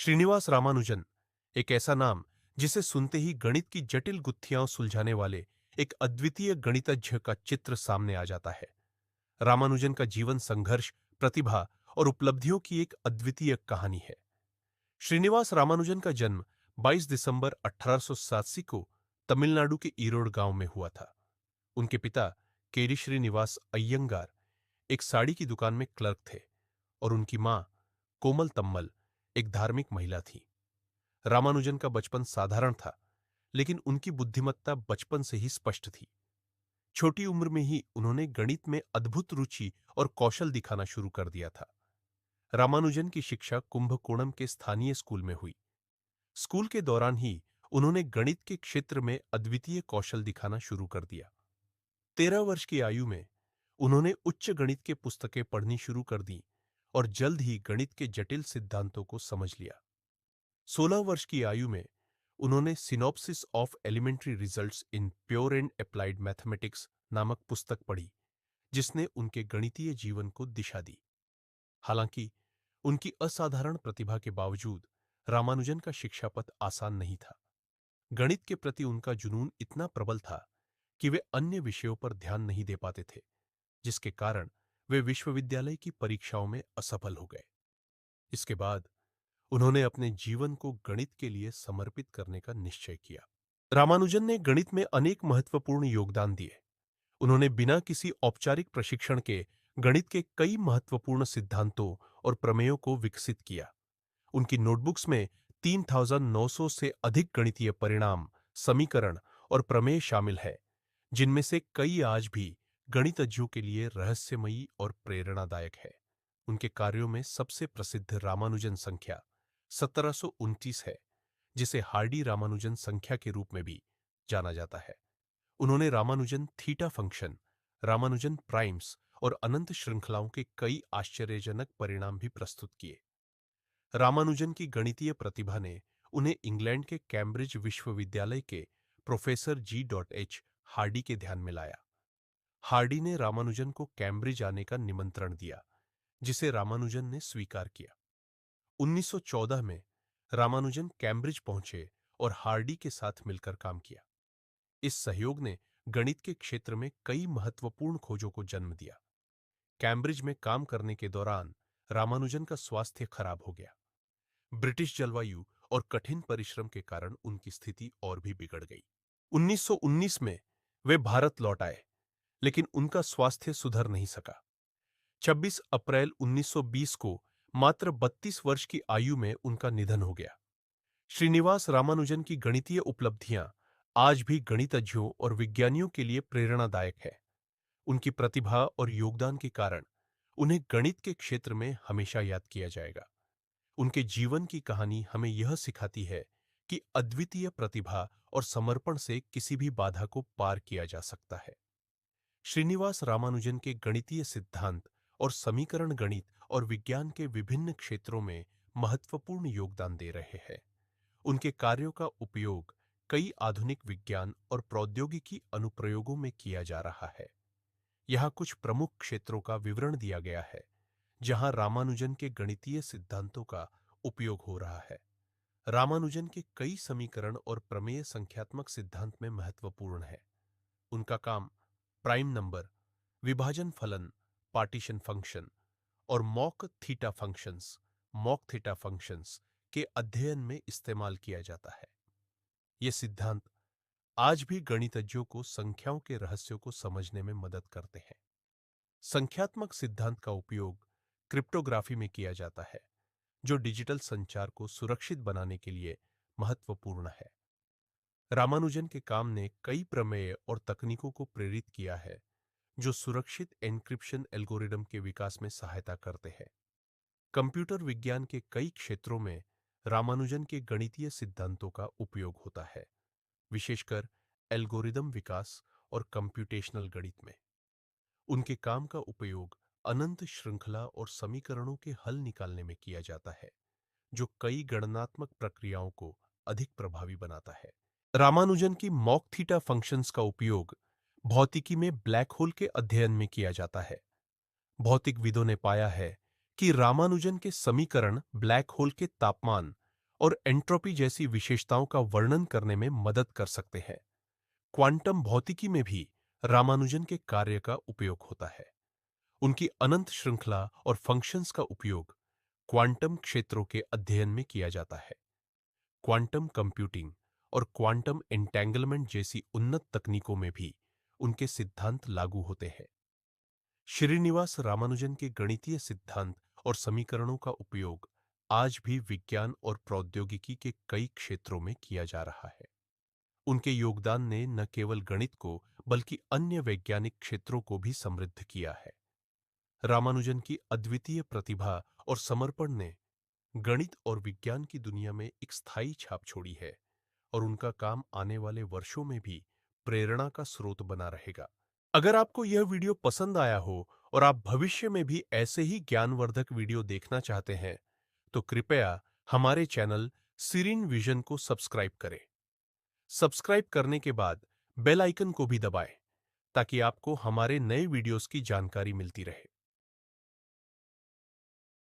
श्रीनिवास रामानुजन एक ऐसा नाम जिसे सुनते ही गणित की जटिल गुत्थियां सुलझाने वाले एक अद्वितीय गणितज्ञ का चित्र सामने आ जाता है। रामानुजन का जीवन संघर्ष, प्रतिभा और उपलब्धियों की एक अद्वितीय कहानी है। श्रीनिवास रामानुजन का जन्म 22 दिसंबर 1887 को तमिलनाडु के ईरोड गांव में हुआ था। उनके पिता केडी श्रीनिवास अय्यंगार एक साड़ी की दुकान में क्लर्क थे और उनकी मां कोमल तम्मल एक धार्मिक महिला थी। रामानुजन का बचपन साधारण था, लेकिन उनकी बुद्धिमत्ता बचपन से ही स्पष्ट थी। छोटी उम्र में ही उन्होंने गणित में अद्भुत रुचि और कौशल दिखाना शुरू कर दिया था। रामानुजन की शिक्षा कुंभकोणम के स्थानीय स्कूल में हुई। स्कूल के दौरान ही उन्होंने गणित के क्षेत्र में अद्वितीय कौशल दिखाना शुरू कर दिया। 13 वर्ष की आयु में उन्होंने उच्च गणित के पुस्तकें पढ़नी शुरू कर दी और जल्द ही गणित के जटिल सिद्धांतों को समझ लिया। 16 वर्ष की आयु में उन्होंने synopsis of elementary results in pure and applied mathematics नामक पुस्तक पढ़ी, जिसने उनके गणितीय जीवन को दिशा दी। हालांकि उनकी असाधारण प्रतिभा के बावजूद रामानुजन का शिक्षा पथ आसान नहीं था। गणित के प्रति उनका जुनून इतना प्रबल था कि वे अन्य विषयों पर ध्यान नहीं दे पाते थे, जिसके कारण वे विश्वविद्यालय की परीक्षाओं में असफल हो गए। इसके बाद उन्होंने अपने जीवन को गणित के लिए समर्पित करने का निश्चय किया। रामानुजन ने गणित में अनेक महत्वपूर्ण योगदान दिए। उन्होंने बिना किसी औपचारिक प्रशिक्षण के गणित के कई महत्वपूर्ण सिद्धांतों और प्रमेयों को विकसित किया। उनकी नोटबुक्स में 3900 से अधिक गणितीय परिणाम, समीकरण और प्रमेय शामिल है, जिनमें से कई आज भी गणितज्ञों के लिए रहस्यमयी और प्रेरणादायक है। उनके कार्यों में सबसे प्रसिद्ध रामानुजन संख्या 1729 है, जिसे हार्डी रामानुजन संख्या के रूप में भी जाना जाता है। उन्होंने Ramanujan theta function, Ramanujan primes और अनंत श्रृंखलाओं के कई आश्चर्यजनक परिणाम भी प्रस्तुत किए। रामानुजन की गणितीय प्रतिभा ने उन्हें इंग्लैंड के कैम्ब्रिज विश्वविद्यालय के प्रोफेसर G.H. हार्डी के ध्यान में लाया। हार्डी ने रामानुजन को कैम्ब्रिज आने का निमंत्रण दिया, जिसे रामानुजन ने स्वीकार किया। 1914 में रामानुजन कैम्ब्रिज पहुंचे और हार्डी के साथ मिलकर काम किया। इस सहयोग ने गणित के क्षेत्र में कई महत्वपूर्ण खोजों को जन्म दिया। कैम्ब्रिज में काम करने के दौरान रामानुजन का स्वास्थ्य खराब हो गया। ब्रिटिश जलवायु और कठिन परिश्रम के कारण उनकी स्थिति और भी बिगड़ गई। 1919 में वे भारत लौट आए, लेकिन उनका स्वास्थ्य सुधर नहीं सका। 26 अप्रैल 1920 को मात्र 32 वर्ष की आयु में उनका निधन हो गया। श्रीनिवास रामानुजन की गणितीय उपलब्धियां आज भी गणितज्ञों और विज्ञानियों के लिए प्रेरणादायक है। उनकी प्रतिभा और योगदान के कारण उन्हें गणित के क्षेत्र में हमेशा याद किया जाएगा। उनके जीवन की कहानी हमें यह सिखाती है कि अद्वितीय प्रतिभा और समर्पण से किसी भी बाधा को पार किया जा सकता है। श्रीनिवास रामानुजन के गणितीय सिद्धांत और समीकरण गणित और विज्ञान के विभिन्न क्षेत्रों में महत्वपूर्ण योगदान दे रहे हैं। उनके कार्यों का उपयोग कई आधुनिक विज्ञान और प्रौद्योगिकी अनुप्रयोगों में किया जा रहा है। यहाँ कुछ प्रमुख क्षेत्रों का विवरण दिया गया है, जहां रामानुजन के गणितीय सिद्धांतों का उपयोग हो रहा है। रामानुजन के कई समीकरण और प्रमेय संख्यात्मक सिद्धांत में महत्वपूर्ण है। उनका काम प्राइम नंबर, विभाजन फलन, पार्टीशन फंक्शन और मॉक थीटा फंक्शंस के अध्ययन में इस्तेमाल किया जाता है। ये सिद्धांत आज भी गणितज्ञों को संख्याओं के रहस्यों को समझने में मदद करते हैं। संख्यात्मक सिद्धांत का उपयोग क्रिप्टोग्राफी में किया जाता है, जो डिजिटल संचार को सुरक्षित बनाने के लिए महत्वपूर्ण है। रामानुजन के काम ने कई प्रमेय और तकनीकों को प्रेरित किया है, जो सुरक्षित एन्क्रिप्शन एल्गोरिदम के विकास में सहायता करते हैं। कंप्यूटर विज्ञान के कई क्षेत्रों में रामानुजन के गणितीय सिद्धांतों का उपयोग होता है, विशेषकर एल्गोरिदम विकास और कंप्यूटेशनल गणित में। उनके काम का उपयोग अनंत श्रृंखला और समीकरणों के हल निकालने में किया जाता है, जो कई गणनात्मक प्रक्रियाओं को अधिक प्रभावी बनाता है। रामानुजन की मॉक थीटा फंक्शंस का उपयोग भौतिकी में ब्लैक होल के अध्ययन में किया जाता है। भौतिकविदों ने पाया है कि रामानुजन के समीकरण ब्लैक होल के तापमान, और एंट्रोपी जैसी विशेषताओं का वर्णन करने में मदद कर सकते हैं। क्वांटम भौतिकी में भी रामानुजन के कार्य का उपयोग होता है। उनकी अनंत श्रृंखला और फंक्शंस का उपयोग क्वांटम क्षेत्रों के अध्ययन में किया जाता है। क्वांटम कंप्यूटिंग और क्वांटम एंटेंगलमेंट जैसी उन्नत तकनीकों में भी उनके सिद्धांत लागू होते हैं। श्रीनिवास रामानुजन के गणितीय सिद्धांत और समीकरणों का उपयोग आज भी विज्ञान और प्रौद्योगिकी के कई क्षेत्रों में किया जा रहा है। उनके योगदान ने न केवल गणित को बल्कि अन्य वैज्ञानिक क्षेत्रों को भी समृद्ध किया है। रामानुजन की अद्वितीय प्रतिभा और समर्पण ने गणित और विज्ञान की दुनिया में एक स्थायी छाप छोड़ी है और उनका काम आने वाले वर्षों में भी प्रेरणा का स्रोत बना रहेगा। अगर आपको यह वीडियो पसंद आया हो और आप भविष्य में भी ऐसे ही ज्ञानवर्धक वीडियो देखना चाहते हैं, तो कृपया हमारे चैनल सीरीन विजन को सब्सक्राइब करें। सब्सक्राइब करने के बाद बेल आइकन को भी दबाएं ताकि आपको हमारे नए वीडियोस की जानकारी मिलती रहे।